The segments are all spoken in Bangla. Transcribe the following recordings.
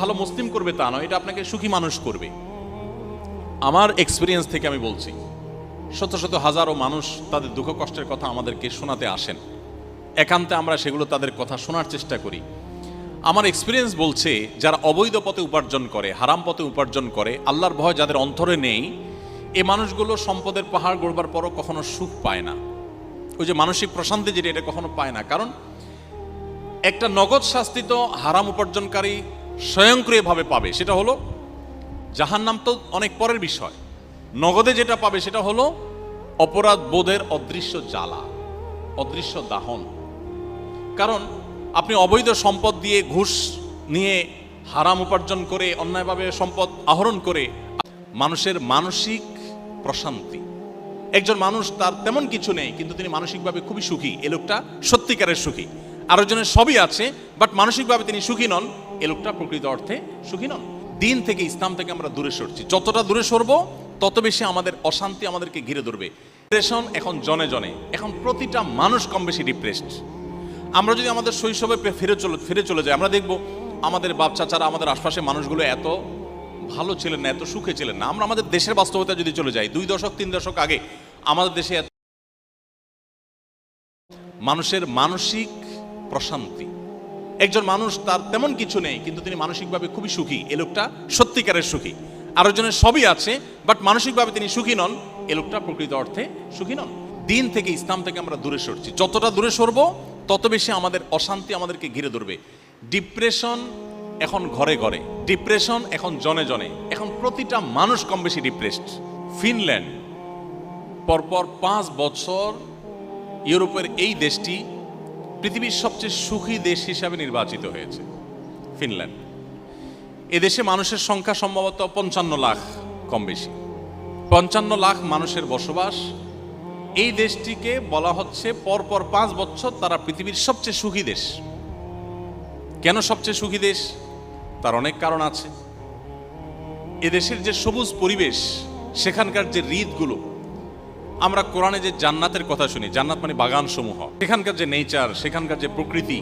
ভালো মুসলিম করবে তা নয়, এটা আপনাকে সুখী মানুষ করবে। আমার এক্সপিরিয়েন্স থেকে আমি বলছি, শত শত হাজারো মানুষ তাদের দুঃখ কষ্টের কথা আমাদেরকে শোনাতে আসেন, একান্তে আমরা সেগুলো তাদের কথা শোনার চেষ্টা করি। আমার এক্সপিরিয়েন্স বলছে, যারা অবৈধ পথে উপার্জন করে, হারাম পথে উপার্জন করে, আল্লাহর ভয় যাদের অন্তরে নেই, এই মানুষগুলো সম্পদের পাহাড় গড়বার পরও কখনো সুখ পায় না। ওই যে মানসিক প্রশান্তি যেটা, এটা কখনো পায় না। কারণ একটা নগদ শাস্তি তো হারাম উপার্জনকারী স্বয়ংক্রিয়ভাবে পাবে, সেটা হলো জাহান্নাম। তো অনেক পরের বিষয়। নগদে যেটা পাবে সেটা হলো অপরাধ বোধের অদৃশ্য জ্বালা, অদৃশ্য দাহন। কারণ আপনি অবৈধ সম্পদ দিয়ে, ঘুষ নিয়ে, হারাম উপার্জন করে, অন্যায়ভাবে সম্পদ আহরণ করে মানুষের মানসিক প্রশান্তি। একজন মানুষ তার তেমন কিছু নেই কিন্তু তিনি মানসিকভাবে খুবই সুখী, এ লোকটা সত্যিকারের সুখী। আরেকজনের সবই আছে বাট মানসিকভাবে তিনি সুখী নন, এ লোকটা প্রকৃত অর্থে সুখী নন। দিন থেকে, ইসলাম থেকে আমরা দূরে সরছি। যতটা দূরে সরবো তত বেশি আমাদের অশান্তি আমাদেরকে ঘিরে ধরবে। ডিপ্রেশন এখন জনে জনে, এখন প্রতিটা মানুষ কম বেশি ডিপ্রেসড। আমরা যদি আমাদের শৈশবে ফিরে চলে যাই, আমরা দেখব আমাদের বাপ চাচারা, আমাদের আশপাশে মানুষগুলো এত ভালো ছিলেন না, এত সুখে ছিলেন না। আমরা আমাদের দেশের বাস্তবতা যদি চলে যাই, 2 দশক 3 দশক আগে আমাদের দেশে মানুষের মানসিক প্রশান্তি। একজন মানুষ তার তেমন কিছু নেই কিন্তু তিনি মানসিকভাবে খুবই সুখী, এ লোকটা সত্যিকারের সুখী। আরেকজনের সবই আছে বাট মানসিকভাবে তিনি সুখী নন, এ লোকটা প্রকৃত অর্থে সুখী নন। দিন থেকে, ইসলাম থেকে আমরা দূরে সরছি। যতটা দূরে সরবো তত বেশি আমাদের অশান্তি আমাদেরকে ঘিরে ধরবে। ডিপ্রেশন এখন ঘরে ঘরে, ডিপ্রেশন এখন জনে জনে, এখন প্রতিটা মানুষ কম বেশি ডিপ্রেসড। ফিনল্যান্ড পরপর 5 বছর ইউরোপের এই দেশটি পৃথিবীর সবচেয়ে সুখী দেশ হিসাবে নির্বাচিত হয়েছে। ফিনল্যান্ড, এদেশে মানুষের সংখ্যা সম্ভবত 55 লাখ, কম বেশি 55 লাখ মানুষের বসবাস। এই দেশটিকে বলা হচ্ছে পরপর 5 বছর তারা পৃথিবীর সবচেয়ে সুখী দেশ। কেন সবচেয়ে সুখী দেশ? তার অনেক কারণ আছে। এদেশের যে সবুজ পরিবেশ, সেখানকার যে হৃদগুলো, আমরা কোরআনে যে জান্নাতের কথা শুনি, জান্নাত মানে বাগান সমূহ, সেখানকার যে নেচার, সেখানকার যে প্রকৃতি,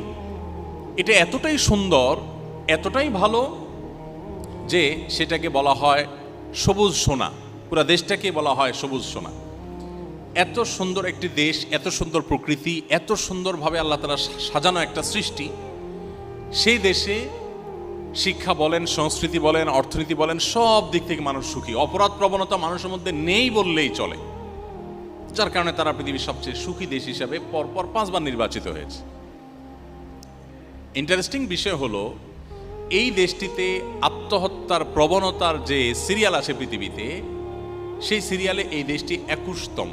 এটা এতটাই সুন্দর, এতটাই ভালো যে সেটাকে বলা হয় সবুজ সোনা। পুরা দেশটাকে বলা হয় সবুজ সোনা। এত সুন্দর একটি দেশ, এত সুন্দর প্রকৃতি, এত সুন্দরভাবে আল্লাহ তাআলা সাজানো একটা সৃষ্টি। সেই দেশে শিক্ষা বলেন, সংস্কৃতি বলেন, অর্থনীতি বলেন, সব দিক থেকে মানুষ সুখী। অপরাধ প্রবণতা মানুষের মধ্যে নেই বললেই চলে, যার কারণে তারা পৃথিবীর সবচেয়ে সুখী দেশ হিসাবে পরপর 5 বার নির্বাচিত হয়েছে। ইন্টারেস্টিং বিষয় হলো, এই দেশটিতে আত্মহত্যার প্রবণতার যে সিরিয়াল আছে পৃথিবীতে, সেই সিরিয়ালে এই দেশটি 21তম।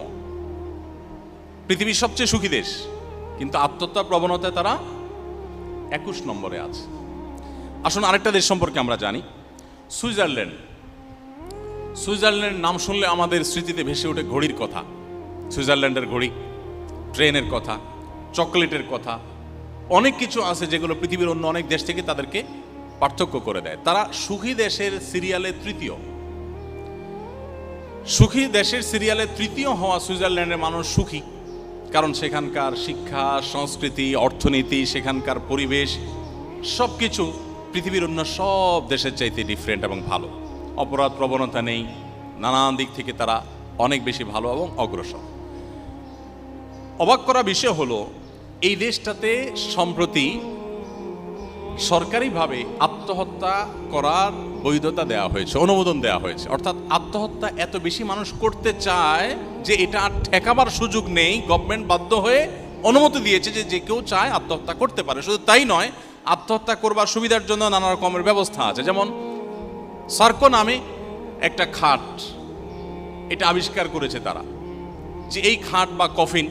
পৃথিবীর সবচেয়ে সুখী দেশ কিন্তু আত্মহত্যার প্রবণতায় তারা 21 নম্বরে আছে। আসুন আরেকটা দেশ সম্পর্কে আমরা জানি, সুইজারল্যান্ড। সুইজারল্যান্ডের নাম শুনলে আমাদের স্মৃতিতে ভেসে ওঠে ঘড়ির কথা। সুইজারল্যান্ডের ঘড়ি, ট্রেনের কথা, চকলেটের কথা, অনেক কিছু আছে যেগুলো পৃথিবীর অন্য অনেক দেশ থেকে তাদেরকে পার্থক্য করে দেয়। তারা সুখী দেশের সিরিয়ালে তৃতীয়। সুখী দেশের সিরিয়ালে তৃতীয় হওয়া সুইজারল্যান্ডের মানুষ সুখী, কারণ সেখানকার শিক্ষা, সংস্কৃতি, অর্থনীতি, সেখানকার পরিবেশ সব কিছু পৃথিবীর অন্য সব দেশের চাইতে ডিফারেন্ট এবং ভালো। অপরাধ প্রবণতা নেই, নানান দিক থেকে তারা অনেক বেশি ভালো এবং অগ্রসর। অবাক করা বিষয় হলো, এই দেশটাতে সম্প্রতি সরকারিভাবে আত্মহত্যা করার বৈধতা দেওয়া হয়েছে, অনুমোদন দেওয়া হয়েছে। অর্থাৎ আত্মহত্যা এত বেশি মানুষ করতে চায় যে এটা আর ঠেকাবার সুযোগ নেই। গভর্নমেন্ট বাধ্য হয়ে অনুমতি দিয়েছে যে যে কেউ চায় আত্মহত্যা করতে পারে। শুধু তাই নয়, আত্মহত্যা করবার সুবিধার জন্য নানা রকমের ব্যবস্থা আছে। যেমন সার্কো নামে একটা খাট, এটা আবিষ্কার করেছে তারা, যে এই খাট বা কফিন,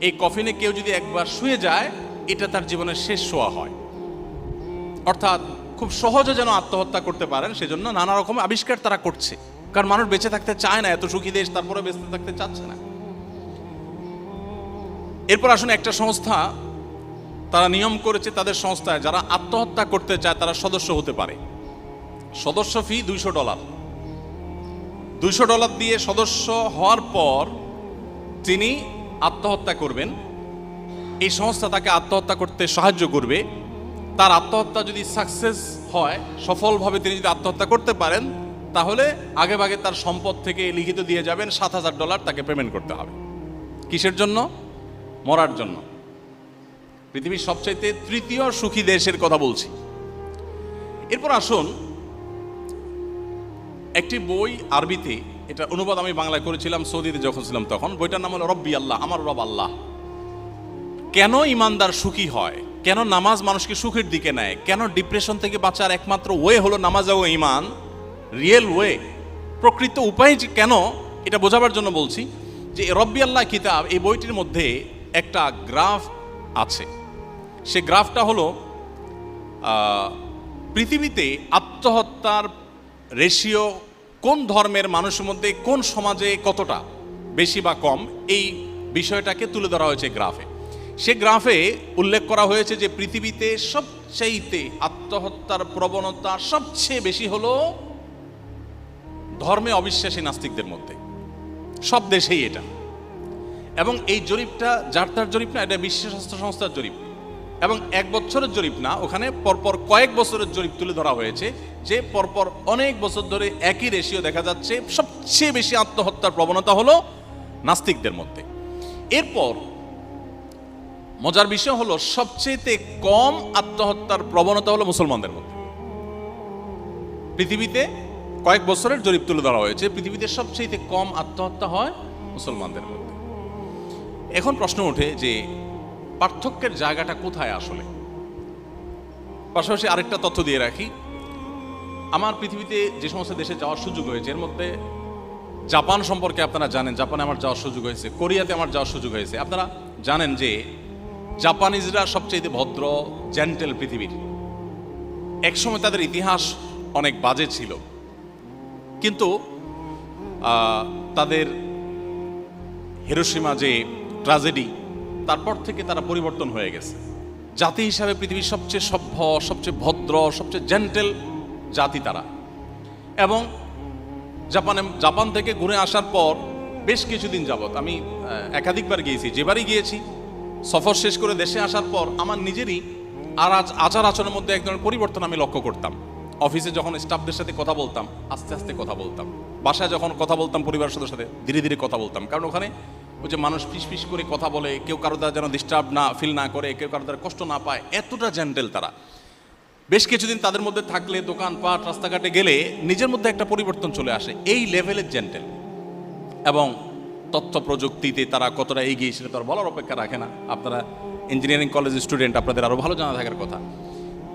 এই কফিনে কেউ যদি একবার শুয়ে যায়, এটা তার জীবনের শেষ শোয়া হয়। অর্থাৎ খুব সহজে যেন আত্মহত্যা করতে পারেন, সেজন্য নানা রকম আবিষ্কার তারা করছে। কারণ মানুষ বেঁচে থাকতে চায় না, এত সুখী দেশ তারপরে বেঁচে থাকতে চাচ্ছে না। এরপর আসুন, একটা সংস্থা তারা নিয়ম করেছে, তাদের সংস্থায় যারা আত্মহত্যা করতে চায় তারা সদস্য হতে পারে। সদস্য ফি $200। $200 দিয়ে সদস্য হওয়ার পর তিনি আত্মহত্যা করবেন। এই সংস্থা তাকে আত্মহত্যা করতে সাহায্য করবে। তার আত্মহত্যা যদি সাকসেস হয়, সফলভাবে তিনি যদি আত্মহত্যা করতে পারেন, তাহলে আগে ভাগে তার সম্পদ থেকে লিখিত দিয়ে যাবেন $7,000 তাকে পেমেন্ট করতে হবে। কিসের জন্য? মরার জন্য। পৃথিবীর সবচাইতে তৃতীয় সুখী দেশের কথা বলছি। এরপর আসুন, একটি বই আরবিতে, এটা অনুবাদ আমি বাংলায় করেছিলাম সৌদিতে যখন ছিলাম তখন। বইটার নাম হলো রব্বি আল্লাহ, আমার রব আল্লাহ। কেন ইমানদার সুখী হয়, কেন নামাজ মানুষকে সুখের দিকে নেয়, কেন ডিপ্রেশন থেকে বাঁচার একমাত্র ওয়ে হলো নামাজ ও ইমান, রিয়েল ওয়ে, প্রকৃত উপায় যে কেন, এটা বোঝাবার জন্য বলছি যে রব্বি আল্লাহ কিতাব, এই বইটির মধ্যে একটা গ্রাফ আছে। সে গ্রাফটা হলো পৃথিবীতে আত্মহত্যার রেশিও কোন ধর্মের মানুষের মধ্যে, কোন সমাজে কতটা বেশি বা কম, এই বিষয়টাকে তুলে ধরা হয়েছে গ্রাফে। সে গ্রাফে উল্লেখ করা হয়েছে যে পৃথিবীতে সবচাইতে আত্মহত্যার প্রবণতা সবচেয়ে বেশি হলো ধর্মে অবিশ্বাসী নাস্তিকদের মধ্যে, সব দেশেই এটা। এবং এই জরিপটা যার তার জরিপ না, এটা বিশ্ব স্বাস্থ্য সংস্থার জরিপ, এবং 1 বছরের জরিপ না, ওখানে পরপর কয়েক বছরের জরিপ তুলে ধরা হয়েছে যে পরপর অনেক বছর ধরে একই রেশিও দেখা যাচ্ছে, সবচেয়ে বেশি আত্মহত্যার প্রবণতা হলো নাস্তিকদের মধ্যে। এরপর মজার বিষয় হলো সবচেয়ে কম আত্মহত্যার প্রবণতা হলো মুসলমানদের মধ্যে। পৃথিবীতে কয়েক বছরের জরিপ তুলে ধরা হয়েছে, পৃথিবীতে সবচেয়ে কম আত্মহত্যা হয় মুসলমানদের মধ্যে। এখন প্রশ্ন ওঠে যে পার্থক্যের জায়গাটা কোথায় আসলে। পাশাপাশি আরেকটা তথ্য দিয়ে রাখি, আমার পৃথিবীতে যে সমস্ত দেশে যাওয়ার সুযোগ হয়েছে, এর মধ্যে জাপান সম্পর্কে আপনারা জানেন, জাপানে আমার যাওয়ার সুযোগ হয়েছে, কোরিয়াতে আমার যাওয়ার সুযোগ হয়েছে। আপনারা জানেন যে জাপানিজরা সবচেয়ে ভদ্র, জেন্টেল পৃথিবীর। একসময় তাদের ইতিহাস অনেক বাজে ছিল, কিন্তু তাদের হিরোশিমা যে ট্র্যাজেডি, তারপর থেকে তারা পরিবর্তন হয়ে গেছে। জাতি হিসাবে পৃথিবীর সবচেয়ে সভ্য, সবচেয়ে ভদ্র, সবচেয়ে জেন্টেল জাতি তারা। এবং জাপান থেকে ঘুরে আসার পর বেশ কিছুদিন যাবৎ আমি একাধিকবার গিয়েছি, যেবারই গিয়েছি সফর শেষ করে দেশে আসার পর আমার নিজেরই আচার আচরণের মধ্যে এক ধরনের পরিবর্তন আমি লক্ষ্য করতাম। অফিসে যখন স্টাফদের সাথে কথা বলতাম, আস্তে আস্তে কথা বলতাম। বাসায় যখন কথা বলতাম পরিবারের সাথে ধীরে ধীরে কথা বলতাম, কারণ ওখানে ওই যে মানুষ ফিস ফিস করে কথা বলে, কেউ কারো দ্বারা যেন ডিস্টার্ব না ফিল না করে, কেউ কারো দ্বারা কষ্ট না পায়, এতটা জেন্টেল তারা। বেশ কিছুদিন তাদের মধ্যে থাকলে, দোকানপাট রাস্তাঘাটে গেলে নিজের মধ্যে একটা পরিবর্তন চলে আসে, এই লেভেলের জেন্টেল। এবং তথ্য প্রযুক্তিতে তারা কতটা এগিয়ে সেটা তো আর বলার অপেক্ষা রাখে না। আপনারা ইঞ্জিনিয়ারিং কলেজের স্টুডেন্ট, আপনাদের আরও ভালো জানা থাকার কথা।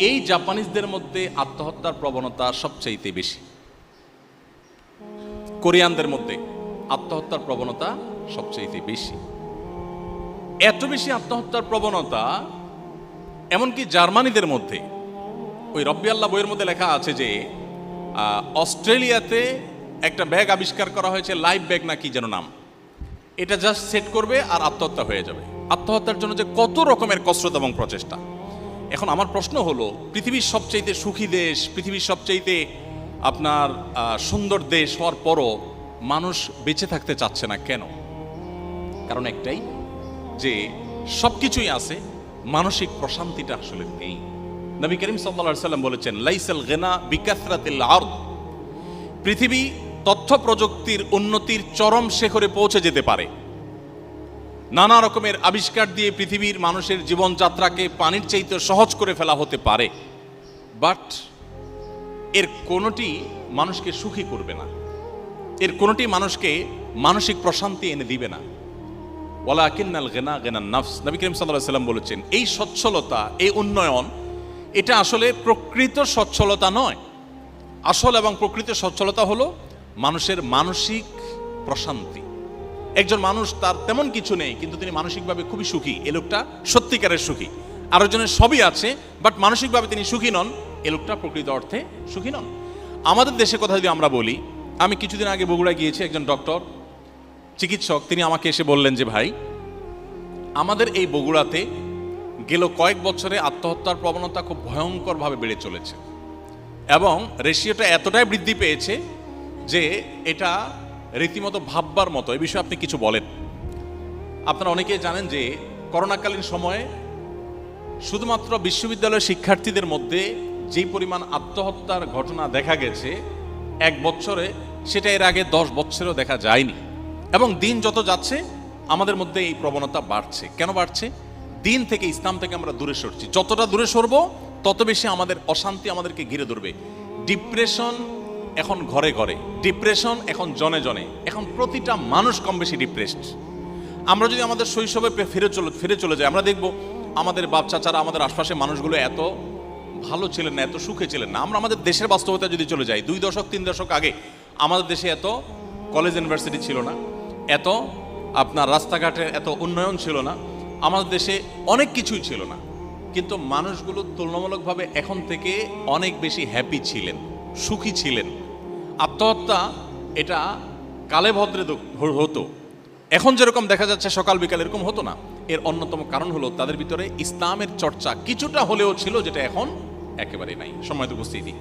এই জাপানিজদের মধ্যে আত্মহত্যার প্রবণতা সবচাইতে বেশি। কোরিয়ানদের মধ্যে আত্মহত্যার প্রবণতা সবচাইতে বেশি। এত বেশি আত্মহত্যার প্রবণতা এমনকি জার্মানিদের মধ্যে, ওই রব্বি আল্লাহ বইয়ের মধ্যে লেখা আছে যে অস্ট্রেলিয়াতে একটা ব্যাগ আবিষ্কার করা হয়েছে, লাইফ ব্যাগ না কি যেন নাম, এটা জাস্ট সেট করবে আর আত্মহত্যা হয়ে যাবে। আত্মহত্যার জন্য যে কত রকমের কসরত এবং প্রচেষ্টা। এখন আমার প্রশ্ন হলো, পৃথিবীর সবচাইতে সুখী দেশ, পৃথিবীর সবচাইতে আপনার সুন্দর দেশ হওয়ার পরও মানুষ বেঁচে থাকতে চাচ্ছে না কেন? কারণ একটাই, যে সব কিছুই আছে, মানসিক প্রশান্তিটা আসলে নেই। নবী করিম সাল্লাল্লাহু আলাইহি ওয়াসাল্লাম বলেছেন, লাইসাল গিনা বিকাসরাতিল আরদ। পৃথিবী তথ্য প্রযুক্তির উন্নতির চরম শিখরে পৌঁছে যেতে পারে, নানা রকমের আবিষ্কার দিয়ে পৃথিবীর মানুষের জীবনযাত্রাকে পানির চাইতে সহজ করে ফেলা হতে পারে, বাট এর কোনোটি মানুষকে সুখী করবে না, এর কোনোটি মানুষকে মানসিক প্রশান্তি এনে দিবে না। ওয়ালাকিন্নাল গিনা গিনান নাফস। নবী করিম সাল্লাল্লাহু আলাইহি ওয়াসাল্লাম বলেছেন, এই সচ্ছলতা, এই উন্নয়ন, এটা আসলে প্রকৃত সচ্ছলতা নয়। আসল এবং প্রকৃত সচ্ছলতা হলো মানুষের মানসিক প্রশান্তি। একজন মানুষ তার তেমন কিছু নেই কিন্তু তিনি মানসিকভাবে খুবই সুখী, এ লোকটা সত্যিকারের সুখী। আরেকজনের সবই আছে বাট মানসিকভাবে তিনি সুখী নন, এ লোকটা প্রকৃত অর্থে সুখী নন। আমাদের দেশের কথা যদি আমরা বলি, আমি কিছুদিন আগে বগুড়া গিয়েছি, একজন ডক্টর চিকিৎসক তিনি আমাকে এসে বললেন যে ভাই, আমাদের এই বগুড়াতে গেল কয়েক বছরে আত্মহত্যার প্রবণতা খুব ভয়ঙ্করভাবে বেড়ে চলেছে এবং রেশিওটা এতটাই বৃদ্ধি পেয়েছে যে এটা রীতিমতো ভাববার মতো। এই বিষয়ে আপনি কিছু বলেন। আপনারা অনেকেই জানেন যে করোনাকালীন সময়ে শুধুমাত্র বিশ্ববিদ্যালয়ের শিক্ষার্থীদের মধ্যে যেই পরিমাণ আত্মহত্যার ঘটনা দেখা গেছে 1 বছরে, সেটা এর আগে 10 বছরেও দেখা যায়নি। এবং দিন যত যাচ্ছে আমাদের মধ্যে এই প্রবণতা বাড়ছে। কেন বাড়ছে? দিন থেকে, ইসলাম থেকে আমরা দূরে সরছি। যতটা দূরে সরবো তত বেশি আমাদের অশান্তি আমাদেরকে ঘিরে ধরবে। ডিপ্রেশন এখন ঘরে ঘরে, ডিপ্রেশন এখন জনে জনে, এখন প্রতিটা মানুষ কম বেশি ডিপ্রেসড। আমরা যদি আমাদের শৈশবে ফিরে চলে যাই, আমরা দেখব আমাদের বাপ চাচারা, আমাদের আশপাশে মানুষগুলো এত ভালো ছিলেন না, এত সুখে ছিলেন না। আমরা আমাদের দেশের বাস্তবতা যদি চলে যাই, 2 দশক 3 দশক আগে আমাদের দেশে এত কলেজ ইউনিভার্সিটি ছিল না, এত আপনার রাস্তাঘাটের এত উন্নয়ন ছিল না, আমাদের দেশে অনেক কিছুই ছিল না, কিন্তু মানুষগুলো তুলনামূলকভাবে এখন থেকে অনেক বেশি হ্যাপি ছিলেন, সুখী ছিলেন। আত্মহত্যা এটা কালে ভদ্রে হতো, এখন যেরকম দেখা যাচ্ছে সকাল বিকাল এরকম হতো না। এর অন্যতম কারণ হলো তাদের ভিতরে ইসলামের চর্চা কিছুটা হলেও ছিল, যেটা এখন একেবারে নাই। সম্মানিত উপস্থিতি,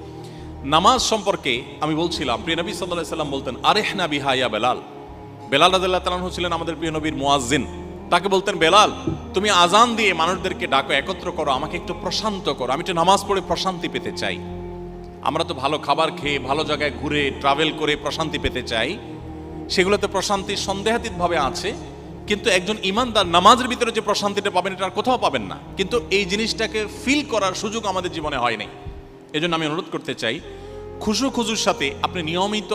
নামাজ সম্পর্কে আমি বলছিলাম, প্রিয় নবী সাল্লাল্লাহু আলাইহি সাল্লাম বলতেন, আরেহনা বিহা ইয়া বেলাল। বেলাল রাদিয়াল্লাহু তাআলা আনহু ছিলেন আমাদের প্রিয় নবীর মুয়াজ্জিন। তাকে বলতেন, বেলাল তুমি আজান দিয়ে মানুষদেরকে ডাকো, একত্র করো, আমাকে একটু প্রশান্ত করো, আমি একটু নামাজ পড়ে প্রশান্তি পেতে চাই। আমরা তো ভালো খাবার খেয়ে, ভালো জায়গায় ঘুরে ট্রাভেল করে প্রশান্তি পেতে চাই, সেগুলোতে প্রশান্তি সন্দেহাতীতভাবে আছে, কিন্তু একজন ইমানদার নামাজের ভিতরে যে প্রশান্তিটা পাবেন এটা আর কোথাও পাবেন না। কিন্তু এই জিনিসটাকে ফিল করার সুযোগ আমাদের জীবনে হয় নাই। এজন্য আমি অনুরোধ করতে চাই, খুজুর সাথে আপনি নিয়মিত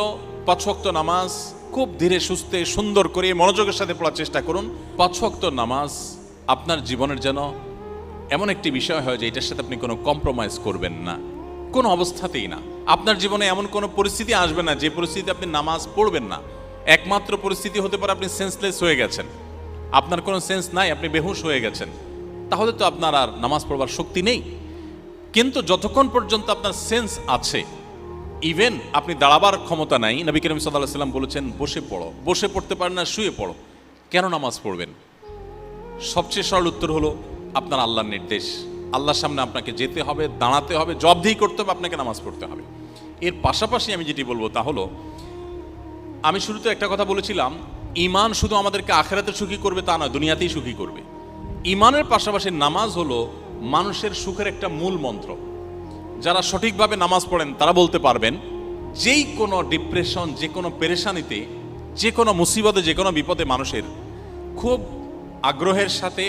5 ওয়াক্ত নামাজ খুব ধীরে সুস্থে সুন্দর করে মনোযোগের সাথে পড়ার চেষ্টা করুন। 5 ওয়াক্ত নামাজ আপনার জীবনের যেন এমন একটি বিষয় হয় যে এটার সাথে আপনি কোনো কম্প্রোমাইজ করবেন না, কোনো অবস্থাতেই না। আপনার জীবনে এমন কোনো পরিস্থিতি আসবে না যে পরিস্থিতি আপনি নামাজ পড়বেন না। একমাত্র পরিস্থিতি হতে পারে আপনি সেন্সলেস হয়ে গেছেন, আপনার কোনো সেন্স নাই, আপনি বেহুশ হয়ে গেছেন, তাহলে তো আপনার আর নামাজ পড়বার শক্তি নেই। কিন্তু যতক্ষণ পর্যন্ত আপনার সেন্স আছে, ইভেন আপনি দাঁড়াবার ক্ষমতা নাই, নবী করিম সাল্লাল্লাহু আলাইহি সাল্লাম বলেছেন বসে পড়ো, বসে পড়তে পারেন না শুয়ে পড়ো, কেন নামাজ পড়বেন? সবচেয়ে সরল উত্তর হলো আপনার আল্লাহর নির্দেশ, আল্লাহর সামনে আপনাকে যেতে হবে, দাঁড়াতে হবে, জবাবদিহি করতে হবে, আপনাকে নামাজ পড়তে হবে। এর পাশাপাশি আমি যেটি বলবো তা হলো, আমি শুরুতে একটা কথা বলেছিলাম, ঈমান শুধু আমাদেরকে আখিরাতে সুখী করবে তা নয়, দুনিয়াতেই সুখী করবে। ঈমানের পাশাপাশি নামাজ হলো মানুষের সুখের একটা মূল মন্ত্র। যারা সঠিকভাবে নামাজ পড়েন তারা বলতে পারবেন, যেই কোনো ডিপ্রেশন, যে কোনো পেরেশানিতে, যে কোনো মুসিবতে, যে কোনো বিপদে মানুষের খুব আগ্রহের সাথে,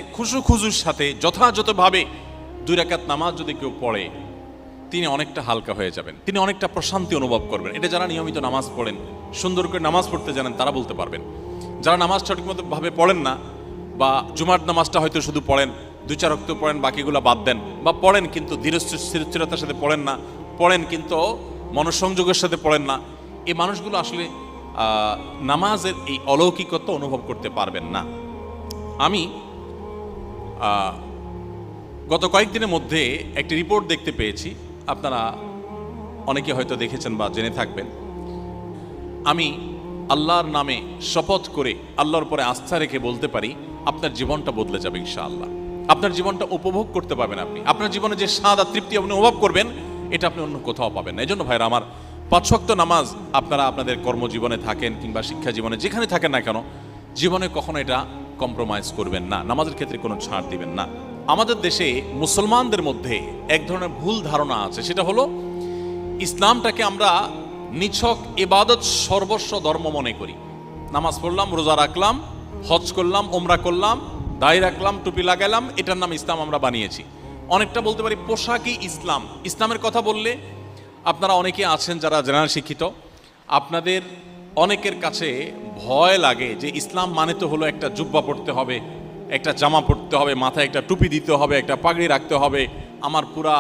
খুজুর সাথে যথাযথভাবে 2 রাকাত নামাজ যদি কেউ পড়ে, তিনি অনেকটা হালকা হয়ে যাবেন, তিনি অনেকটা প্রশান্তি অনুভব করবেন। এটা যারা নিয়মিত নামাজ পড়েন, সুন্দর করে নামাজ পড়তে জানেন, তারা বলতে পারবেন। যারা নামাজ সঠিকভাবে পড়েন না, বা জুমার নামাজটা হয়তো শুধু পড়েন, 2-4 ওয়াক্ত পড়েন, বাকিগুলো বাদ দেন, বা পড়েন কিন্তু ধীরস্থিরতার সাথে পড়েন না, পড়েন কিন্তু মনঃসংযোগের সাথে পড়েন না, এই মানুষগুলো আসলে নামাজের এই অলৌকিকত্ব অনুভব করতে পারবেন না। আমি গত কয়েকদিনের মধ্যে একটি রিপোর্ট দেখতে পেয়েছি, আপনারা অনেকে হয়তো দেখেছেন বা জেনে থাকবেন। আমি আল্লাহর নামে শপথ করে, আল্লাহর পরে আস্থা রেখে বলতে পারি, আপনার জীবনটা বদলে যাবে ইনশাআল্লাহ। আপনার জীবনটা উপভোগ করতে পারবেন আপনি, আপনার জীবনে যে স্বাদ আর তৃপ্তি আপনি অনুভব করবেন, এটা আপনি অন্য কোথাও পাবেন না। এই জন্য ভাইরা আমার, 5 ওয়াক্ত নামাজ আপনারা আপনাদের কর্মজীবনে থাকেন কিংবা শিক্ষা জীবনে যেখানে থাকেন না কেন, জীবনে কখনো এটা কম্প্রোমাইজ করবেন না, নামাজের ক্ষেত্রে কোনো ছাড় দিবেন না। আমাদের দেশে মুসলমানদের মধ্যে এক ধরনের ভুল ধারণা আছে, সেটা হলো ইসলামটাকে আমরা নিছক ইবাদত সর্বস্ব ধর্ম মনে করি। নামাজ পড়লাম, রোজা রাখলাম, হজ করলাম, ওমরা করলাম, দাড়ি রাখলাম, টুপি লাগাইলাম, এটার নাম ইসলাম আমরা বানিয়েছি। অনেকটা বলতে পারি পোশাকই ইসলাম। ইসলামের কথা বললে আপনারা অনেকে আছেন যারা জেনারেল শিক্ষিত, আপনাদের অনেকের কাছে ভয় লাগে যে ইসলাম মানে তো হলো একটা জুব্বা পড়তে হবে, একটা জামা পড়তে হবে, মাথায় একটা টুপি দিতে হবে, একটা পাগড়ি রাখতে হবে, আমার পুরা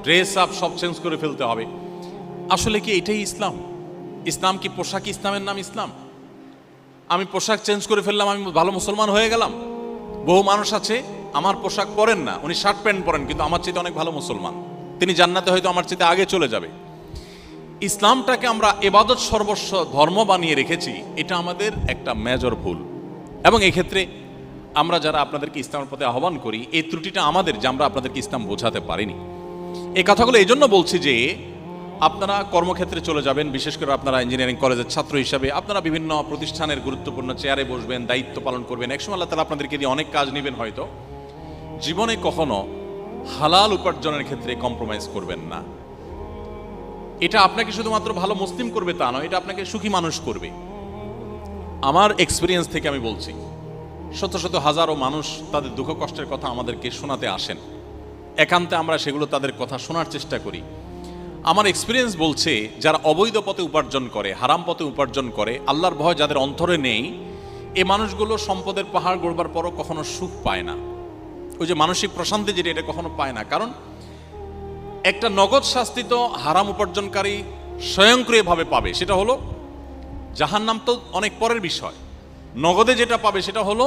ড্রেস আপ সব চেঞ্জ করে ফেলতে হবে। আসলে কি এটাই ইসলাম? ইসলাম কি পোশাক? ইসলামের নাম ইসলাম? আমি পোশাক চেঞ্জ করে ফেললাম, আমি ভালো মুসলমান হয়ে গেলাম? বহু মানুষ আছে আমার পোশাক পরেন না, উনি শার্ট প্যান্ট পরেন, কিন্তু আমার চেয়ে অনেক ভালো মুসলমান, তিনি জান্নাতে হয়তো আমার চেয়ে আগে চলে যাবে। ইসলামটাকে আমরা ইবাদত সর্বস্ব ধর্ম বানিয়ে রেখেছি, এটা আমাদের একটা মেজর ভুল। এবং এক্ষেত্রে আমরা যারা আপনাদেরকে ইসলামের পথে আহ্বান করি, এই ত্রুটিটা আমাদের যে আমরা আপনাদেরকে ইসলাম বোঝাতে পারিনি। এই কথাগুলো এই জন্য বলছি যে আপনারা কর্মক্ষেত্রে চলে যাবেন, বিশেষ করে আপনারা ইঞ্জিনিয়ারিং কলেজের ছাত্র হিসাবে আপনারা বিভিন্ন প্রতিষ্ঠানের গুরুত্বপূর্ণ চেয়ারে বসবেন, দায়িত্ব পালন করবেন, একসময় আল্লাহ তাআলা আপনাদেরকে দিয়ে অনেক কাজ নেবেন হয়তো। জীবনে কখনো হালাল উপার্জনের ক্ষেত্রে কম্প্রোমাইজ করবেন না। এটা আপনাকে শুধুমাত্র ভালো মুসলিম করবে তা নয়, এটা আপনাকে সুখী মানুষ করবে। আমার এক্সপিরিয়েন্স থেকে আমি বলছি, শত শত হাজারো মানুষ তাদের দুঃখ কষ্টের কথা আমাদেরকে শোনাতে আসেন, একান্তে আমরা সেগুলো তাদের কথা শোনার চেষ্টা করি। আমার এক্সপিরিয়েন্স বলছে, যারা অবৈধ পথে উপার্জন করে, হারাম পথে উপার্জন করে, আল্লাহর ভয় যাদের অন্তরে নেই, এই মানুষগুলো সম্পদের পাহাড় গড়বার পরও কখনো সুখ পায় না। ওই যে মানসিক প্রশান্তি যেটা, এটা কখনো পায় না। কারণ একটা নগদ শাস্তি তো হারাম উপার্জনকারী স্বয়ংক্রিয়ভাবে পাবে, সেটা হলো জাহান্নাম। তো অনেক পরের বিষয়। নগদে যেটা পাবে সেটা হলো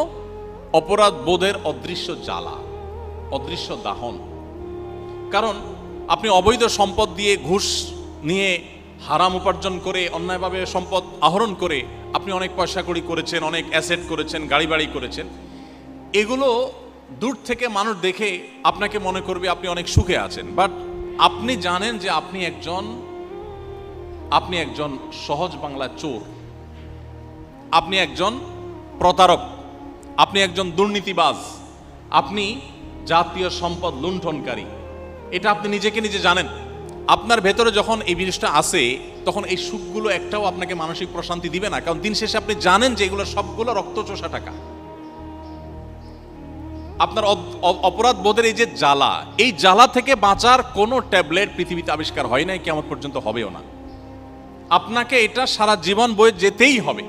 অপরাধ বোধের অদৃশ্য জ্বালা, অদৃশ্য দাহন। কারণ আপনি অবৈধ সম্পদ দিয়ে, ঘুষ নিয়ে, হারাম উপার্জন করে, অন্যায়ভাবে সম্পদ আহরণ করে আপনি অনেক পয়সা কড়ি করেছেন, অনেক অ্যাসেট করেছেন, গাড়ি বাড়ি করেছেন। এগুলো দূর থেকে মানুষ দেখে আপনাকে মনে করবে আপনি অনেক সুখে আছেন, বাট আপনি জানেন যে আপনি একজন সহজ বাংলা চোর, আপনি একজন প্রতারক, আপনি একজন দুর্নীতিবাজ, আপনি জাতীয় সম্পদ লুণ্ঠনকারী। এটা আপনি নিজেকে নিজে জানেন। আপনার ভেতরে যখন এই জিনিসটা আসে, তখন এই সুখগুলো একটাও আপনাকে মানসিক প্রশান্তি দিবে না। কারণ দিন শেষে আপনি জানেন যে এগুলো সবগুলো রক্তচোষা টাকা। আপনার অপরাধ বোধের এই যে জ্বালা, এই জ্বালা থেকে বাঁচার কোনো ট্যাবলেট পৃথিবীতে আবিষ্কার হয় নাই, কিয়ামত পর্যন্ত হবেও না। আপনাকে এটা সারা জীবন বয়ে যেতেই হবে।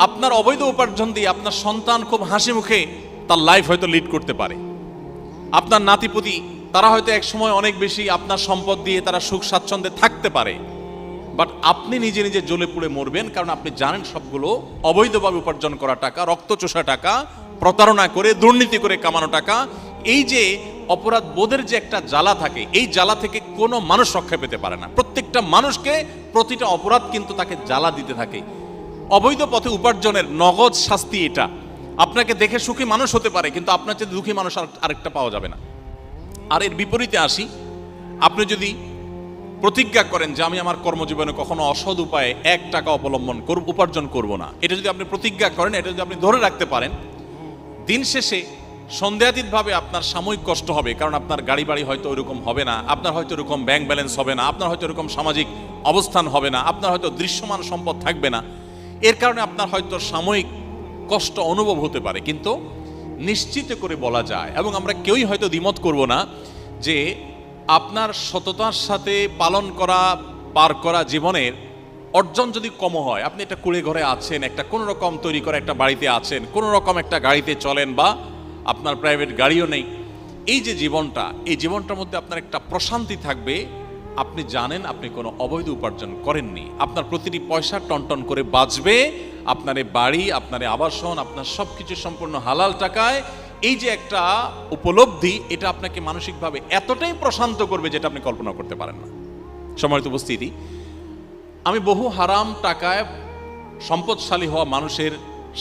আপনার অবৈধ উপার্জন দিয়ে আপনার সন্তান খুব হাসি মুখে তার লাইফ হয়তো লিড করতে পারে। আপনার নাতিপুতি, তারা হয়তো এক সময় অনেক বেশি আপনার সম্পদ দিয়ে তারা সুখ স্বাচ্ছন্দ্যে থাকতে পারে, বাট আপনি নিজে নিজে জ্বলে পুড়ে মরবেন। কারণ আপনি জানেন সবগুলো অবৈধভাবে উপার্জন করা টাকা, রক্তচোষা টাকা, প্রতারণা করে, দুর্নীতি করে কামানো টাকা। এই যে অপরাধ বোধের যে একটা জ্বালা থাকে, এই জ্বালা থেকে কোনো মানুষ রক্ষা পেতে পারে না। প্রত্যেকটা মানুষকে প্রতিটা অপরাধ কিন্তু তাকে জ্বালা দিতে থাকে। অবৈধ পথে উপার্জনের নগদ শাস্তি এটা। আপনাকে দেখে সুখী মানুষ হতে পারে, কিন্তু আপনার চেয়ে দুঃখী মানুষ আরেকটা পাওয়া যাবে না। আর এর বিপরীতে আসি, আপনি যদি প্রতিজ্ঞা করেন যে আমি আমার কর্মজীবনে কখনো অসৎ উপায়ে 1 টাকা অবলম্বন উপার্জন করব না, এটা যদি আপনি প্রতিজ্ঞা করেন, এটা যদি আপনি ধরে রাখতে পারেন, দিন শেষে সন্দেহাতীতভাবে আপনার সাময়িক কষ্ট হবে। কারণ আপনার গাড়ি বাড়ি হয়তো ওইরকম হবে না, আপনার হয়তো এরকম ব্যাংক ব্যালেন্স হবে না, আপনার হয়তো এরকম সামাজিক অবস্থান হবে না, আপনার হয়তো দৃশ্যমান সম্পদ থাকবে না। এর কারণে আপনার হয়তো সাময়িক কষ্ট অনুভব হতে পারে, কিন্তু নিশ্চিত করে বলা যায়, এবং আমরা কেউই হয়তো দ্বিমত করব না, যে আপনার সততার সাথে পার করা জীবনের অর্জন যদি কম হয়, আপনি একটা কুড়ে ঘরে আছেন, একটা কোনো রকম তৈরি করা একটা বাড়িতে আছেন, কোনো রকম একটা গাড়িতে চলেন, বা আপনার প্রাইভেট গাড়িও নেই, এই যে জীবনটা, এই জীবনটার মধ্যে আপনার একটা প্রশান্তি থাকবে। আপনি জানেন আপনি কোনো অবৈধ উপার্জন করেননি, আপনার প্রতিটি পয়সা টনটন করে বাঁচবে, আপনার বাড়ি, আপনার আবাসন, আপনার সব কিছু সম্পূর্ণ হালাল টাকায়। এই যে একটা উপলব্ধি, এটা আপনাকে মানসিকভাবে এতটাই প্রশান্ত করবে যেটা আপনি কল্পনা করতে পারেন না। সম্মানিত উপস্থিতি, আমি বহু হারাম টাকায় সম্পদশালী হওয়া মানুষের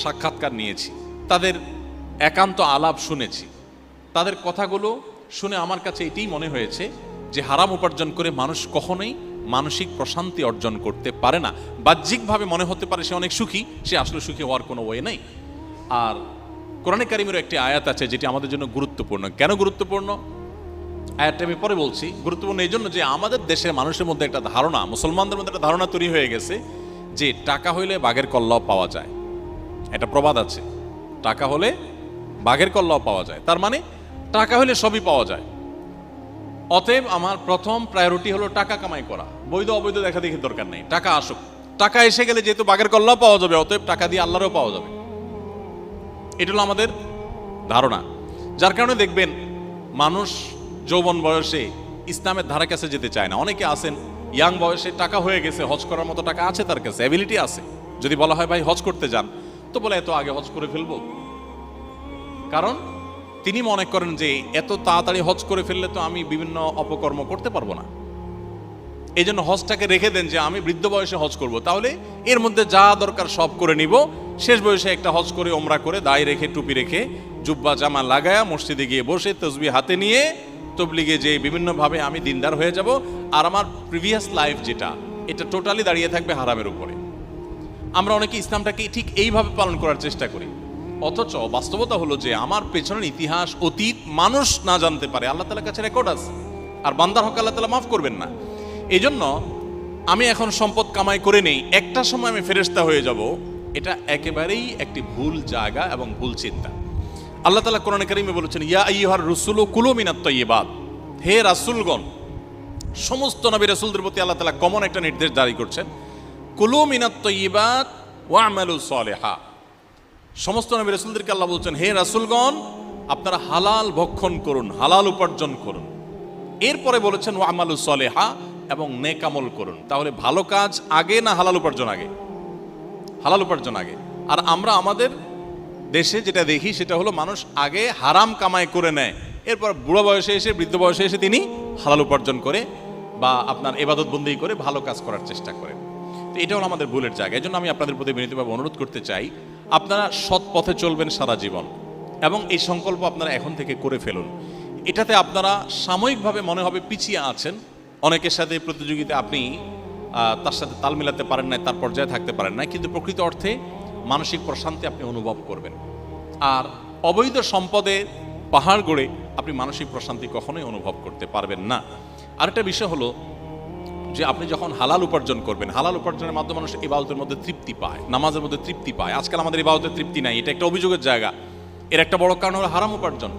সাক্ষাৎকার নিয়েছি, তাদের একান্ত আলাপ শুনেছি। তাদের কথাগুলো শুনে আমার কাছে এটাই মনে হয়েছে যে হারাম উপার্জন করে মানুষ কখনোই মানসিক প্রশান্তি অর্জন করতে পারে না। বাহ্যিকভাবে মনে হতে পারে সে অনেক সুখী, সে আসলে সুখী হওয়ার কোনো ওয়ে নেই। আর কোরআনে কারিমের একটি আয়াত আছে যেটি আমাদের জন্য গুরুত্বপূর্ণ। কেন গুরুত্বপূর্ণ? আয়াতটা আমি পরে বলছি। গুরুত্বপূর্ণ এই জন্য যে আমাদের দেশের মানুষের মধ্যে একটা ধারণা, মুসলমানদের মধ্যে একটা ধারণা তৈরি হয়ে গেছে যে টাকা হইলে বাঘের কল্লাও পাওয়া যায়। একটা প্রবাদ আছে, টাকা হলে বাঘের কল্লাও পাওয়া যায়। তার মানে টাকা হলে সবই পাওয়া যায়। অতএব আমার প্রথম প্রায়োরিটি হলো টাকা কামাই করা, বৈধ অবৈধ দেখা দেখি দরকার নেই, টাকা আসুক। টাকা এসে গেলে যেহেতু বাঘের কল্লাও পাওয়া যাবে, অতএব টাকা দিয়ে আল্লাহরও পাওয়া যাবে। এটা হলো আমাদের ধারণা। যার কারণে দেখবেন মানুষ যৌবন বয়সে ইসলামের ধারা কাছে যেতে চায় না। অনেকে আছেন ইয়াং বয়সে টাকা হয়ে গেছে, হজ করার মতো টাকা আছে তার কাছে, অ্যাবিলিটি আছে। যদি বলা হয় ভাই হজ করতে যান, তো বলে এত আগে হজ করে ফেলবো। কারণ তিনি মনে করেন যে এত তাড়াতাড়ি হজ করে ফেললে তো আমি বিভিন্ন অপকর্ম করতে পারবো না, এই জন্য হজটাকে রেখে দেন যে আমি বৃদ্ধ বয়সে হজ করব, তাহলে এর মধ্যে যা দরকার সব করে নিব। শেষ বয়সে একটা হজ করে, ওমরা করে, দাড়ি রেখে, টুপি রেখে, জুব্বা জামা লাগায়া মসজিদে গিয়ে বসে তসবিহ হাতে নিয়ে তবলিগে যে বিভিন্নভাবে আমি দিনদার হয়ে যাব। আর আমার প্রিভিয়াস লাইফ যেটা, এটা টোটালি দাঁড়িয়ে থাকবে হারামের উপরে। আমরা অনেকে ইসলামটাকে ঠিক এইভাবে পালন করার চেষ্টা করি। অথচ বাস্তবতা হলো যে আমার পেছনের ইতিহাস অতীত মানুষ না জানতে পারে, আল্লাহ তাআলার কাছে রেকর্ড আছে, আর বান্দার হক আল্লাহ তাআলা মাফ করবেন না। এই জন্য আমি এখন সম্পদ কামাই করে নেই, একটা সময় আমি ফেরেশতা হয়ে যাব, এটা একেবারেই একটি ভুল জায়গা এবং ভুল চিন্তা। আল্লাহ তাআলা কোরআনে কারিমে বলেছেন, ইয়া আইয়ুহার রাসূলু কুলু মিনাত তাইয়্যিবাত, হে রাসূলগণ, সমস্ত নবী রাসূলদের প্রতি আল্লাহ তাআলা কমন একটা নির্দেশ জারি করছেন, কুলু মিনাত তাইয়্যিবাত ওয়া আমালু সলিহা। সমস্ত নবী রাসূলদেরকে আল্লাহ বলছেন, হে রাসূলগণ, আপনারা হালাল ভক্ষণ করুন, হালাল উপার্জন করুন। এরপরে বলেছেন ওয়া আমালু সলিহা, এবং নেক আমল করুন। তাহলে ভালো কাজ আগে না হালাল উপার্জন আগে? হালাল উপার্জন আগে। আর আমরা আমাদের দেশে যেটা দেখি সেটা হলো মানুষ আগে হারাম কামাই করে নেয়, এরপর বুড়ো বয়সে এসে, বৃদ্ধ বয়সে এসে তিনি হালাল উপার্জন করে বা আপনার ইবাদত বন্দেগী করে ভালো কাজ করার চেষ্টা করেন। তো এটা হলো আমাদের ভুলের জায়গা। এই জন্য আমি আপনাদের প্রতি বিনীতভাবে অনুরোধ করতে চাই, আপনারা সৎ পথে চলবেন সারা জীবন, এবং এই সংকল্প আপনারা এখন থেকে করে ফেলুন। এটাতে আপনারা সাময়িকভাবে মনে হবে পিছিয়ে আছেন, অনেকের সাথে প্রতিযোগিতা আপনি তার সাথে তাল মিলাতে পারেন নাই, তার পর্যায়ে থাকতে পারেন নাই, কিন্তু প্রকৃত অর্থে মানসিক প্রশান্তি আপনি অনুভব করবেন। আর অবৈধ সম্পদে পাহাড় গড়ে আপনি মানসিক প্রশান্তি কখনোই অনুভব করতে পারবেন না। আরেকটা বিষয় হলো যে আপনি যখন হালাল উপার্জন করবেন, হালাল উপার্জনের মাধ্যমে মানুষ ইবাদতের মধ্যে তৃপ্তি পায়, নামাজের মধ্যে তৃপ্তি পায়। আজকাল আমাদের ইবাদতের তৃপ্তি নাই, এটা একটা অভিযোগের জায়গা। এর একটা বড় কারণ হলো হারাম উপার্জন।